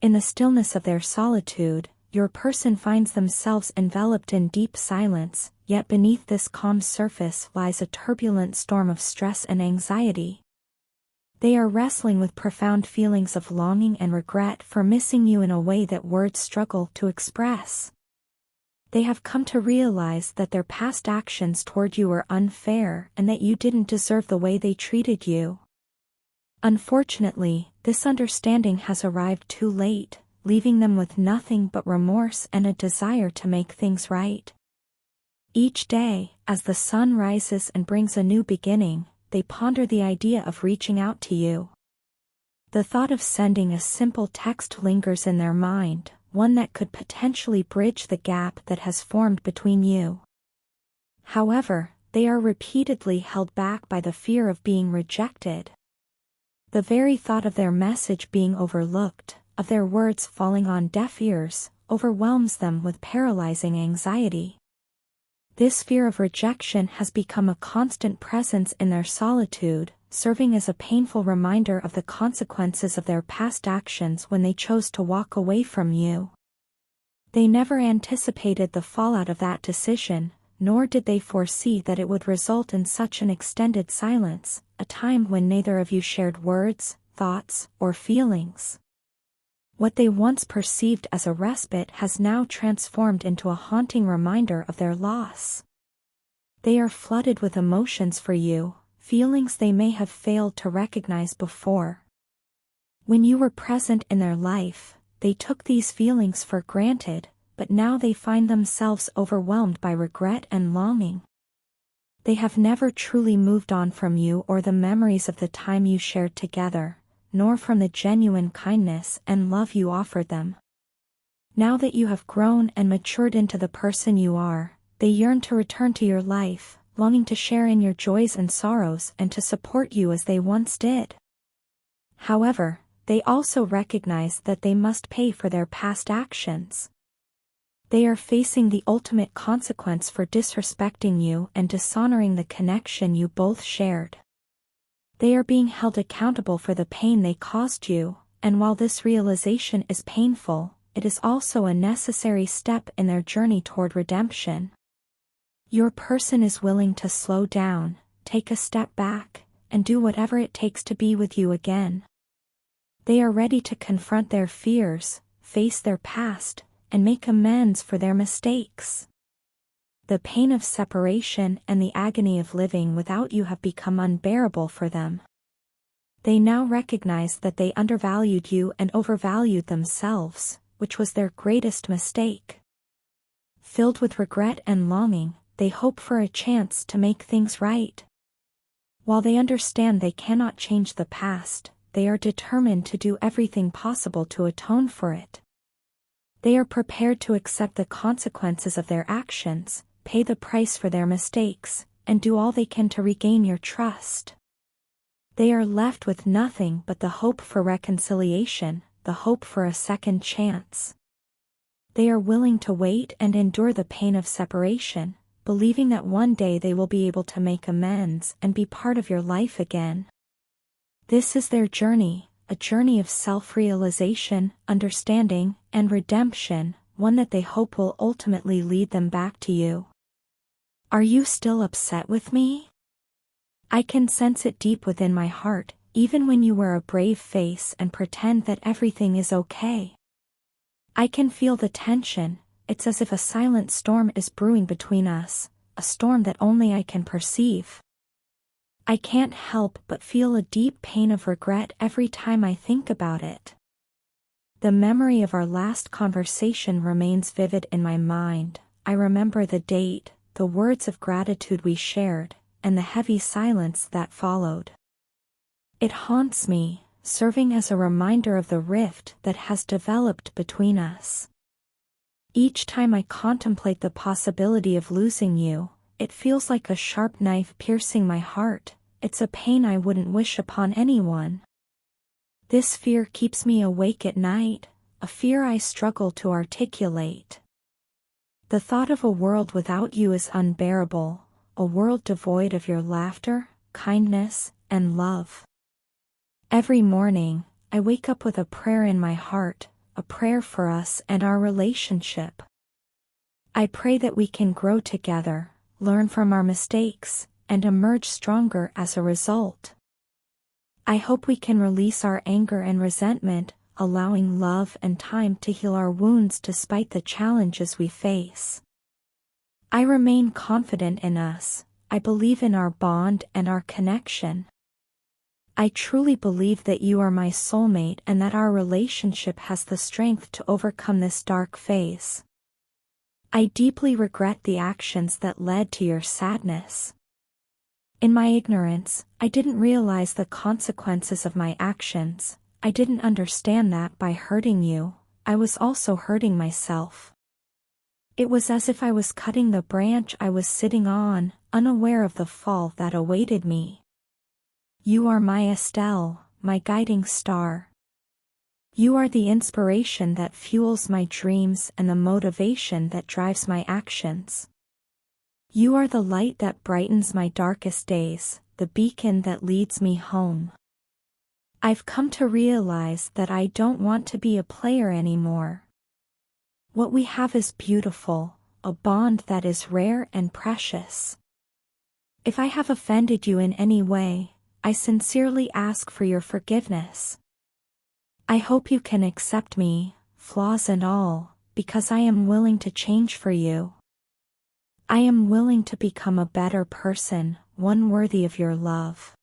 In the stillness of their solitude, your person finds themselves enveloped in deep silence, yet beneath this calm surface lies a turbulent storm of stress and anxiety. They are wrestling with profound feelings of longing and regret for missing you in a way that words struggle to express. They have come to realize that their past actions toward you were unfair and that you didn't deserve the way they treated you. Unfortunately, this understanding has arrived too late, leaving them with nothing but remorse and a desire to make things right. Each day, as the sun rises and brings a new beginning, they ponder the idea of reaching out to you. The thought of sending a simple text lingers in their mind, one that could potentially bridge the gap that has formed between you. However, they are repeatedly held back by the fear of being rejected. The very thought of their message being overlooked, of their words falling on deaf ears, overwhelms them with paralyzing anxiety. This fear of rejection has become a constant presence in their solitude, serving as a painful reminder of the consequences of their past actions when they chose to walk away from you. They never anticipated the fallout of that decision, nor did they foresee that it would result in such an extended silence, a time when neither of you shared words, thoughts, or feelings. What they once perceived as a respite has now transformed into a haunting reminder of their loss. They are flooded with emotions for you, feelings they may have failed to recognize before. When you were present in their life, they took these feelings for granted, but now they find themselves overwhelmed by regret and longing. They have never truly moved on from you or the memories of the time you shared together, nor from the genuine kindness and love you offered them. Now that you have grown and matured into the person you are, they yearn to return to your life, longing to share in your joys and sorrows and to support you as they once did. However, they also recognize that they must pay for their past actions. They are facing the ultimate consequence for disrespecting you and dishonoring the connection you both shared. They are being held accountable for the pain they caused you, and while this realization is painful, it is also a necessary step in their journey toward redemption. Your person is willing to slow down, take a step back, and do whatever it takes to be with you again. They are ready to confront their fears, face their past, and make amends for their mistakes. The pain of separation and the agony of living without you have become unbearable for them. They now recognize that they undervalued you and overvalued themselves, which was their greatest mistake. Filled with regret and longing, they hope for a chance to make things right. While they understand they cannot change the past, they are determined to do everything possible to atone for it. They are prepared to accept the consequences of their actions, pay the price for their mistakes, and do all they can to regain your trust. They are left with nothing but the hope for reconciliation, the hope for a second chance. They are willing to wait and endure the pain of separation, believing that one day they will be able to make amends and be part of your life again. This is their journey, a journey of self-realization, understanding, and redemption, one that they hope will ultimately lead them back to you. Are you still upset with me? I can sense it deep within my heart, even when you wear a brave face and pretend that everything is okay. I can feel the tension. It's as if a silent storm is brewing between us, a storm that only I can perceive. I can't help but feel a deep pain of regret every time I think about it. The memory of our last conversation remains vivid in my mind. I remember the date, the words of gratitude we shared, and the heavy silence that followed. It haunts me, serving as a reminder of the rift that has developed between us. Each time I contemplate the possibility of losing you, it feels like a sharp knife piercing my heart. It's a pain I wouldn't wish upon anyone. This fear keeps me awake at night, a fear I struggle to articulate. The thought of a world without you is unbearable, a world devoid of your laughter, kindness, and love. Every morning, I wake up with a prayer in my heart, a prayer for us and our relationship. I pray that we can grow together, learn from our mistakes, and emerge stronger as a result. I hope we can release our anger and resentment, allowing love and time to heal our wounds despite the challenges we face. I remain confident in us. I believe in our bond and our connection. I truly believe that you are my soulmate and that our relationship has the strength to overcome this dark phase. I deeply regret the actions that led to your sadness. In my ignorance, I didn't realize the consequences of my actions. I didn't understand that by hurting you, I was also hurting myself. It was as if I was cutting the branch I was sitting on, unaware of the fall that awaited me. You are my Estelle, my guiding star. You are the inspiration that fuels my dreams and the motivation that drives my actions. You are the light that brightens my darkest days, the beacon that leads me home. I've come to realize that I don't want to be a player anymore. What we have is beautiful, a bond that is rare and precious. If I have offended you in any way, I sincerely ask for your forgiveness. I hope you can accept me, flaws and all, because I am willing to change for you. I am willing to become a better person, one worthy of your love.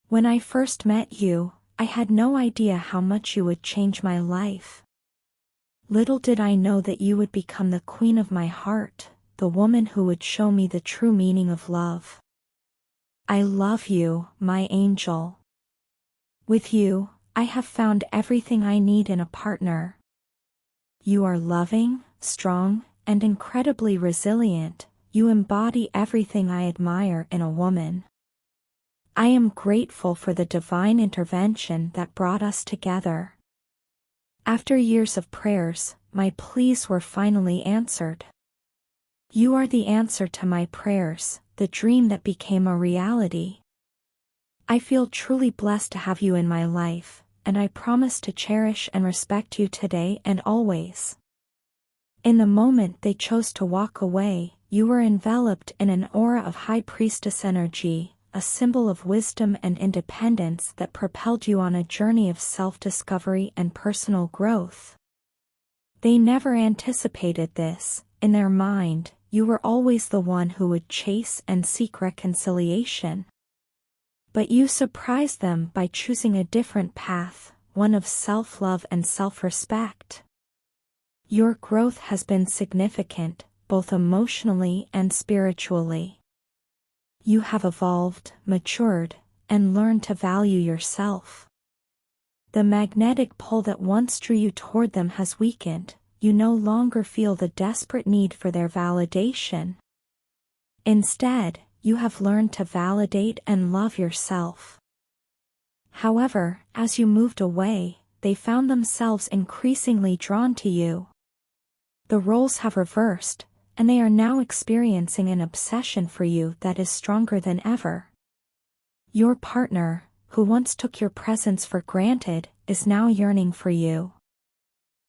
When I first met you, I had no idea how much you would change my life. Little did I know that you would become the queen of my heart, the woman who would show me the true meaning of love. I love you, my angel. With you, I have found everything I need in a partner. You are loving, strong, and incredibly resilient. You embody everything I admire in a woman. I am grateful for the divine intervention that brought us together. After years of prayers, my pleas were finally answered. You are the answer to my prayers, the dream that became a reality. I feel truly blessed to have you in my life, and I promise to cherish and respect you today and always. In the moment they chose to walk away, you were enveloped in an aura of high priestess energy, a symbol of wisdom and independence that propelled you on a journey of self-discovery and personal growth. They never anticipated this. In their mind, you were always the one who would chase and seek reconciliation. But you surprised them by choosing a different path, one of self-love and self-respect. Your growth has been significant, both emotionally and spiritually. You have evolved, matured, and learned to value yourself. The magnetic pull that once drew you toward them has weakened. You no longer feel the desperate need for their validation. Instead, you have learned to validate and love yourself. However, as you moved away, they found themselves increasingly drawn to you. The roles have reversed, and they are now experiencing an obsession for you that is stronger than ever. Your partner, who once took your presence for granted, is now yearning for you.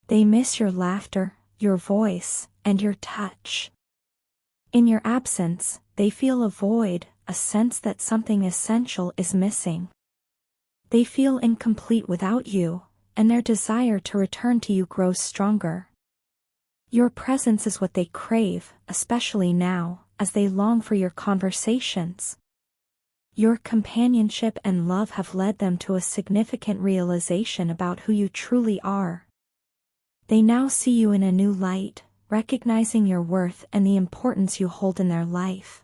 They miss your laughter, your voice, and your touch. In your absence, they feel a void, a sense that something essential is missing. They feel incomplete without you, and their desire to return to you grows stronger. Your presence is what they crave, especially now, as they long for your conversations. Your companionship and love have led them to a significant realization about who you truly are. They now see you in a new light, recognizing your worth and the importance you hold in their life.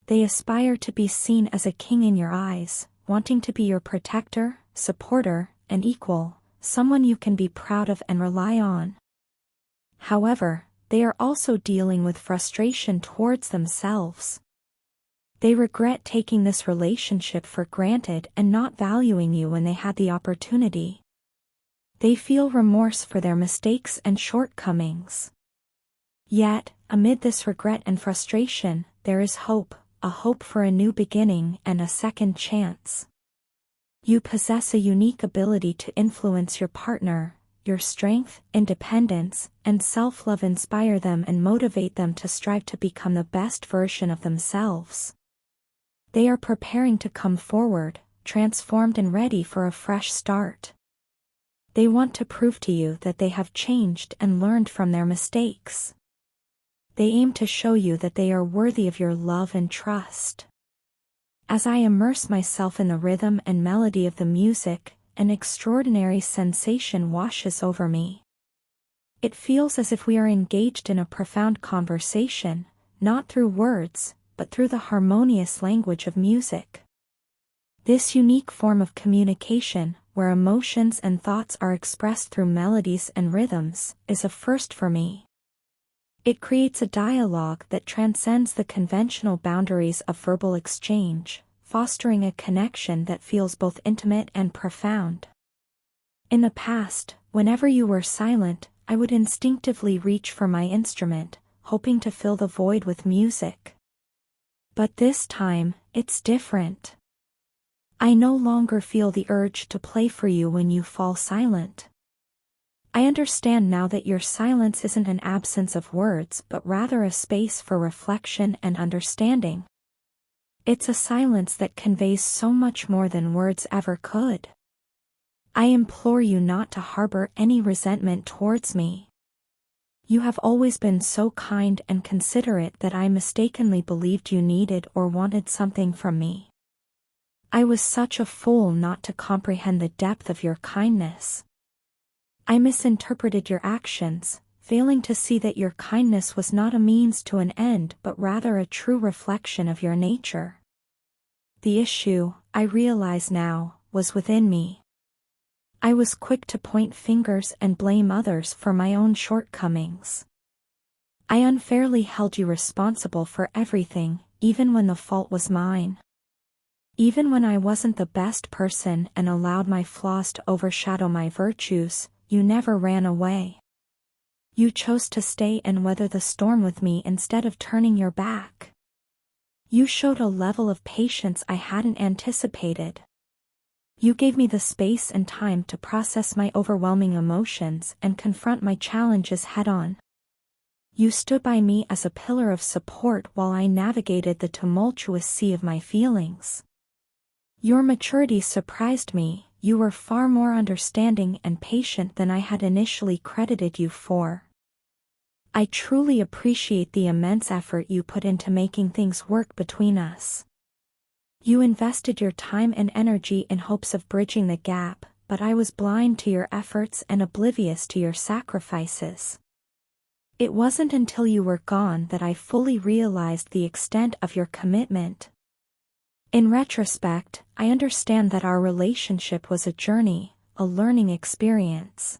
They aspire to be seen as a king in your eyes, wanting to be your protector, supporter, and equal, someone you can be proud of and rely on. However, they are also dealing with frustration towards themselves. They regret taking this relationship for granted and not valuing you when they had the opportunity. They feel remorse for their mistakes and shortcomings. Yet, amid this regret and frustration, there is hope, a hope for a new beginning and a second chance. You possess a unique ability to influence your partner. your strength, independence, and self-love inspire them and motivate them to strive to become the best version of themselves. They are preparing to come forward, transformed and ready for a fresh start. They want to prove to you that they have changed and learned from their mistakes. They aim to show you that they are worthy of your love and trust. As I immerse myself in the rhythm and melody of the music, an extraordinary sensation washes over me. It feels as if we are engaged in a profound conversation, not through words, but through the harmonious language of music. This unique form of communication, where emotions and thoughts are expressed through melodies and rhythms, is a first for me. It creates a dialogue that transcends the conventional boundaries of verbal exchange, fostering a connection that feels both intimate and profound. In the past, whenever you were silent, I would instinctively reach for my instrument, hoping to fill the void with music. But this time, it's different. I no longer feel the urge to play for you when you fall silent. I understand now that your silence isn't an absence of words but rather a space for reflection and understanding. It's a silence that conveys so much more than words ever could. I implore you not to harbor any resentment towards me. You have always been so kind and considerate that I mistakenly believed you needed or wanted something from me. I was such a fool not to comprehend the depth of your kindness. I misinterpreted your actions, failing to see that your kindness was not a means to an end but rather a true reflection of your nature. The issue, I realize now, was within me. I was quick to point fingers and blame others for my own shortcomings. I unfairly held you responsible for everything, even when the fault was mine. Even when I wasn't the best person and allowed my flaws to overshadow my virtues, you never ran away. You chose to stay and weather the storm with me instead of turning your back. You showed a level of patience I hadn't anticipated. You gave me the space and time to process my overwhelming emotions and confront my challenges head-on. You stood by me as a pillar of support while I navigated the tumultuous sea of my feelings. Your maturity surprised me. You were far more understanding and patient than I had initially credited you for. I truly appreciate the immense effort you put into making things work between us. You invested your time and energy in hopes of bridging the gap, but I was blind to your efforts and oblivious to your sacrifices. It wasn't until you were gone that I fully realized the extent of your commitment. In retrospect, I understand that our relationship was a journey, a learning experience.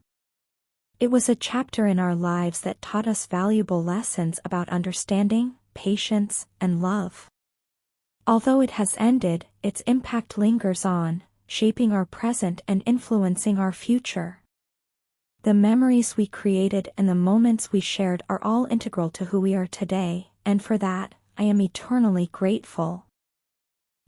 It was a chapter in our lives that taught us valuable lessons about understanding, patience, and love. Although it has ended, its impact lingers on, shaping our present and influencing our future. The memories we created and the moments we shared are all integral to who we are today, and for that, I am eternally grateful.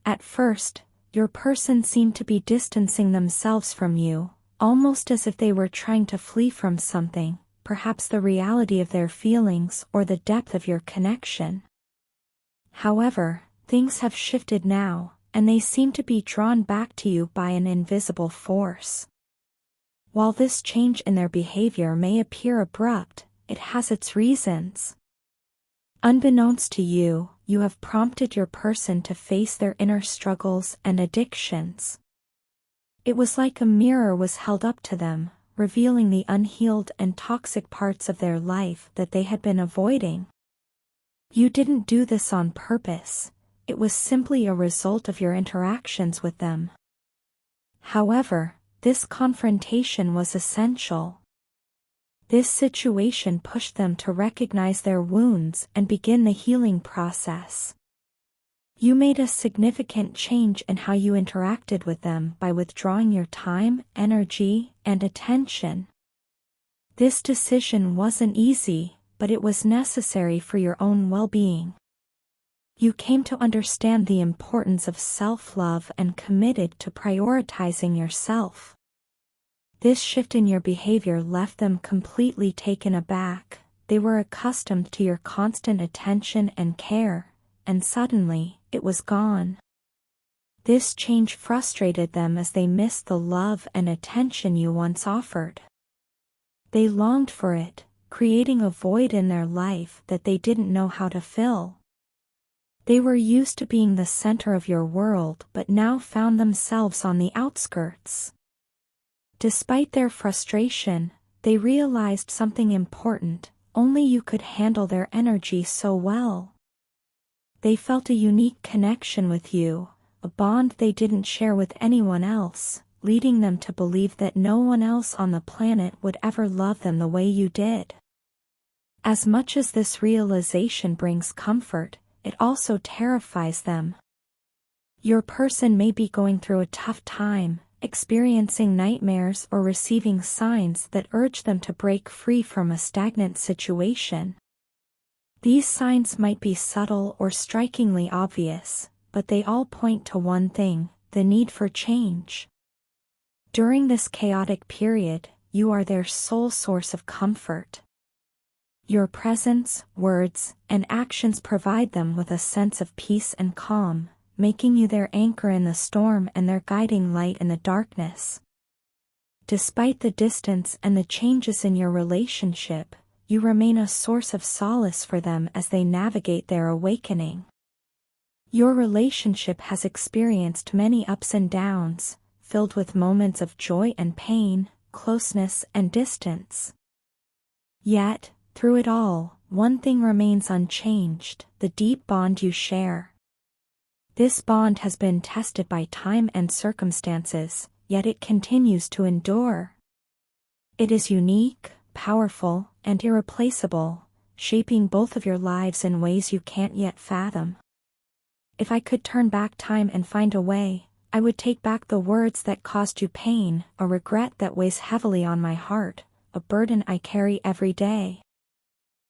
At first, your person seemed to be distancing themselves from you, almost as if they were trying to flee from something, perhaps the reality of their feelings or the depth of your connection. However, things have shifted now, and they seem to be drawn back to you by an invisible force. While this change in their behavior may appear abrupt, it has its reasons. Unbeknownst to you, you have prompted your person to face their inner struggles and addictions. It was like a mirror was held up to them, revealing the unhealed and toxic parts of their life that they had been avoiding. You didn't do this on purpose, it was simply a result of your interactions with them. However, this confrontation was essential. This situation pushed them to recognize their wounds and begin the healing process. You made a significant change in how you interacted with them by withdrawing your time, energy, and attention. This decision wasn't easy, but it was necessary for your own well-being. You came to understand the importance of self-love and committed to prioritizing yourself. This shift in your behavior left them completely taken aback. They were accustomed to your constant attention and care, and suddenly, it was gone. This change frustrated them as they missed the love and attention you once offered. They longed for it, creating a void in their life that they didn't know how to fill. They were used to being the center of your world but now found themselves on the outskirts. Despite their frustration, they realized something important: only you could handle their energy so well. They felt a unique connection with you, a bond they didn't share with anyone else, leading them to believe that no one else on the planet would ever love them the way you did. As much as this realization brings comfort, it also terrifies them. Your person may be going through a tough time, experiencing nightmares or receiving signs that urge them to break free from a stagnant situation. These signs might be subtle or strikingly obvious, but they all point to one thing: the need for change. During this chaotic period, you are their sole source of comfort. Your presence, words, and actions provide them with a sense of peace and calm, making you their anchor in the storm and their guiding light in the darkness. Despite the distance and the changes in your relationship, you remain a source of solace for them as they navigate their awakening. Your relationship has experienced many ups and downs, filled with moments of joy and pain, closeness and distance. Yet, through it all, one thing remains unchanged: the deep bond you share. This bond has been tested by time and circumstances, yet it continues to endure. It is unique, powerful, and irreplaceable, shaping both of your lives in ways you can't yet fathom. If I could turn back time and find a way, I would take back the words that caused you pain, a regret that weighs heavily on my heart, a burden I carry every day.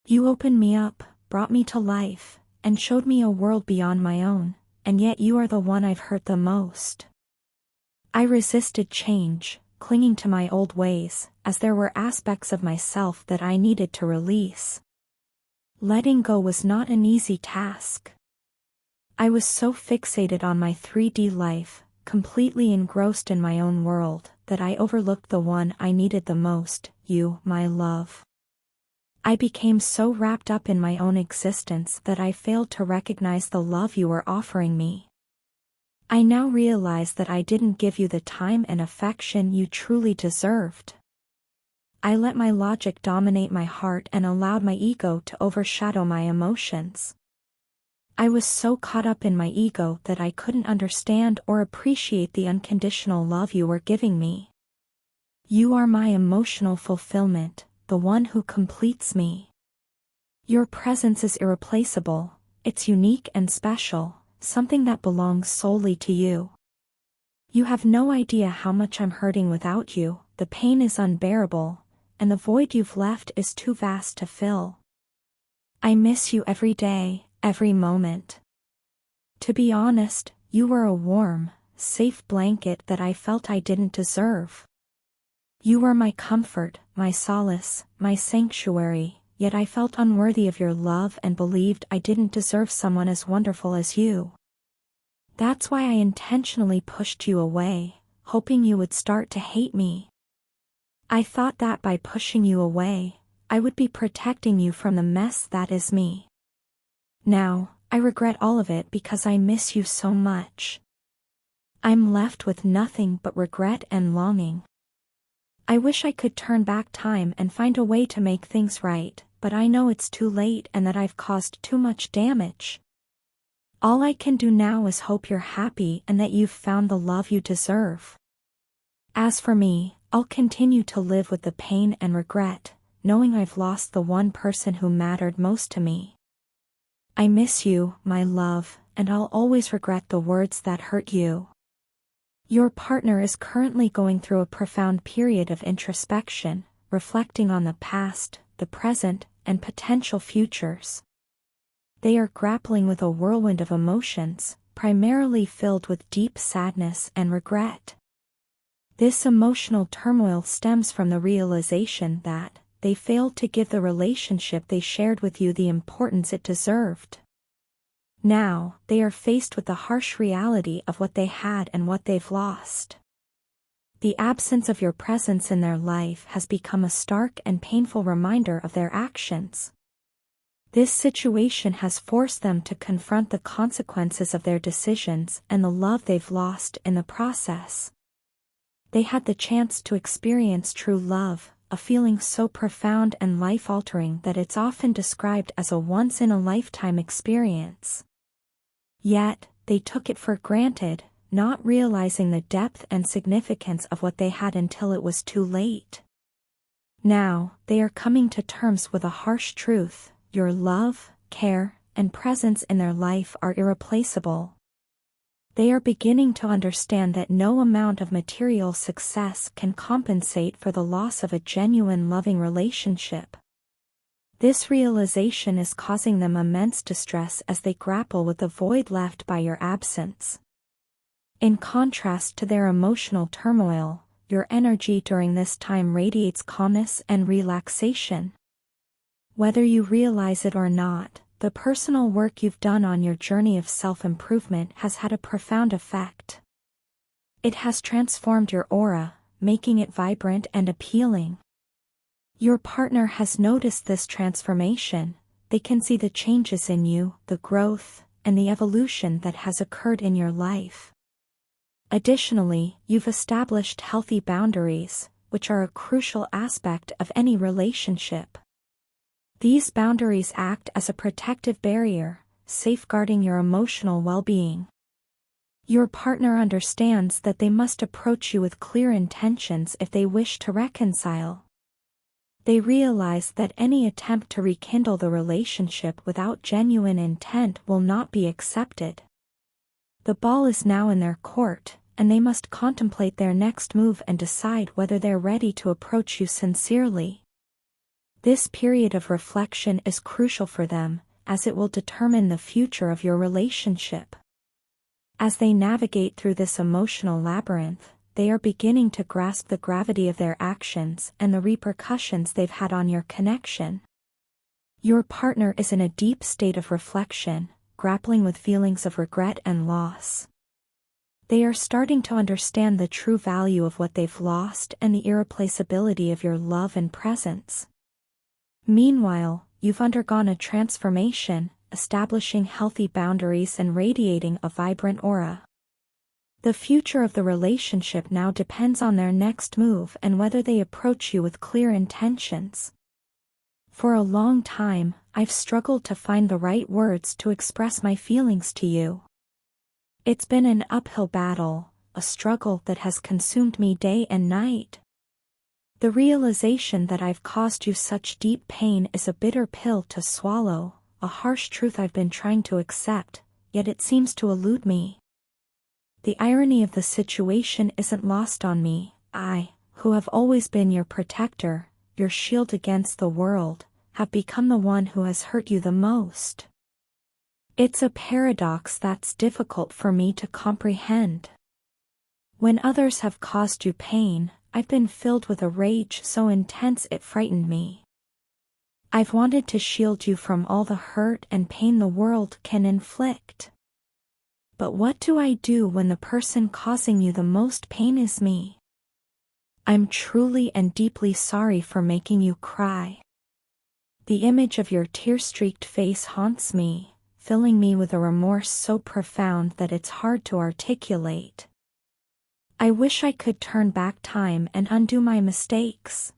You opened me up, brought me to life, and showed me a world beyond my own, and yet you are the one I've hurt the most. I resisted change, clinging to my old ways, as there were aspects of myself that I needed to release. Letting go was not an easy task. I was so fixated on my 3D life, completely engrossed in my own world, that I overlooked the one I needed the most: you, my love. I became so wrapped up in my own existence that I failed to recognize the love you were offering me. I now realize that I didn't give you the time and affection you truly deserved. I let my logic dominate my heart and allowed my ego to overshadow my emotions. I was so caught up in my ego that I couldn't understand or appreciate the unconditional love you were giving me. You are my emotional fulfillment, the one who completes me. Your presence is irreplaceable, it's unique and special, something that belongs solely to you. You have no idea how much I'm hurting without you. The pain is unbearable, and the void you've left is too vast to fill. I miss you every day, every moment. To be honest, you were a warm, safe blanket that I felt I didn't deserve. You were my comfort, my solace, my sanctuary, yet I felt unworthy of your love and believed I didn't deserve someone as wonderful as you. That's why I intentionally pushed you away, hoping you would start to hate me. I thought that by pushing you away, I would be protecting you from the mess that is me. Now, I regret all of it because I miss you so much. I'm left with nothing but regret and longing. I wish I could turn back time and find a way to make things right, but I know it's too late and that I've caused too much damage. All I can do now is hope you're happy and that you've found the love you deserve. As for me, I'll continue to live with the pain and regret, knowing I've lost the one person who mattered most to me. I miss you, my love, and I'll always regret the words that hurt you. Your partner is currently going through a profound period of introspection, reflecting on the past, the present, and potential futures. They are grappling with a whirlwind of emotions, primarily filled with deep sadness and regret. This emotional turmoil stems from the realization that they failed to give the relationship they shared with you the importance it deserved. Now, they are faced with the harsh reality of what they had and what they've lost. The absence of your presence in their life has become a stark and painful reminder of their actions. This situation has forced them to confront the consequences of their decisions and the love they've lost in the process. They had the chance to experience true love, a feeling so profound and life-altering that it's often described as a once-in-a-lifetime experience. Yet, they took it for granted, not realizing the depth and significance of what they had until it was too late. Now, they are coming to terms with a harsh truth: your love, care, and presence in their life are irreplaceable. They are beginning to understand that no amount of material success can compensate for the loss of a genuine loving relationship. This realization is causing them immense distress as they grapple with the void left by your absence. In contrast to their emotional turmoil, your energy during this time radiates calmness and relaxation. Whether you realize it or not, the personal work you've done on your journey of self-improvement has had a profound effect. It has transformed your aura, making it vibrant and appealing. Your partner has noticed this transformation. They can see the changes in you, the growth, and the evolution that has occurred in your life. Additionally, you've established healthy boundaries, which are a crucial aspect of any relationship. These boundaries act as a protective barrier, safeguarding your emotional well-being. Your partner understands that they must approach you with clear intentions if they wish to reconcile. They realize that any attempt to rekindle the relationship without genuine intent will not be accepted. The ball is now in their court, and they must contemplate their next move and decide whether they're ready to approach you sincerely. This period of reflection is crucial for them, as it will determine the future of your relationship. As they navigate through this emotional labyrinth, they are beginning to grasp the gravity of their actions and the repercussions they've had on your connection. Your partner is in a deep state of reflection, grappling with feelings of regret and loss. They are starting to understand the true value of what they've lost and the irreplaceability of your love and presence. Meanwhile, you've undergone a transformation, establishing healthy boundaries and radiating a vibrant aura. The future of the relationship now depends on their next move and whether they approach you with clear intentions. For a long time, I've struggled to find the right words to express my feelings to you. It's been an uphill battle, a struggle that has consumed me day and night. The realization that I've caused you such deep pain is a bitter pill to swallow, a harsh truth I've been trying to accept, yet it seems to elude me. The irony of the situation isn't lost on me. I, who have always been your protector, your shield against the world, have become the one who has hurt you the most. It's a paradox that's difficult for me to comprehend. When others have caused you pain, I've been filled with a rage so intense it frightened me. I've wanted to shield you from all the hurt and pain the world can inflict. But what do I do when the person causing you the most pain is me? I'm truly and deeply sorry for making you cry. The image of your tear-streaked face haunts me, filling me with a remorse so profound that it's hard to articulate. I wish I could turn back time and undo my mistakes.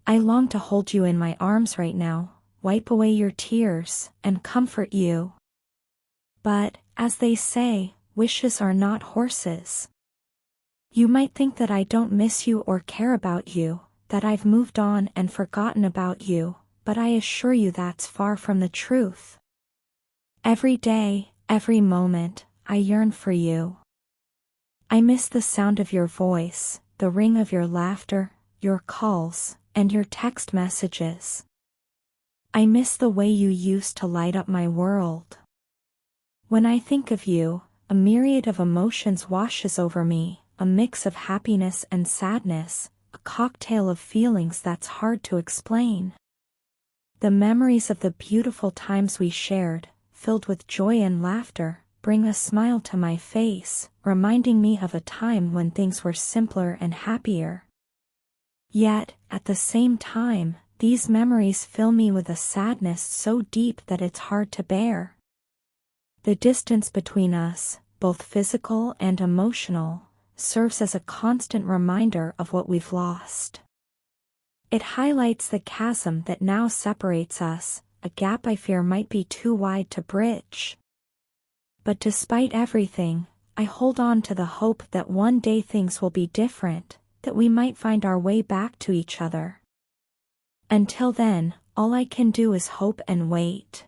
I long to hold you in my arms right now, wipe away your tears, and comfort you. But, as they say, wishes are not horses. You might think that I don't miss you or care about you, that I've moved on and forgotten about you, but I assure you that's far from the truth. Every day, every moment, I yearn for you. I miss the sound of your voice, the ring of your laughter, your calls, and your text messages. I miss the way you used to light up my world. When I think of you, a myriad of emotions washes over me, a mix of happiness and sadness, a cocktail of feelings that's hard to explain. The memories of the beautiful times we shared, filled with joy and laughter, bring a smile to my face, reminding me of a time when things were simpler and happier. Yet, at the same time, these memories fill me with a sadness so deep that it's hard to bear. The distance between us, both physical and emotional, serves as a constant reminder of what we've lost. It highlights the chasm that now separates us, a gap I fear might be too wide to bridge. But despite everything, I hold on to the hope that one day things will be different, that we might find our way back to each other. Until then, all I can do is hope and wait.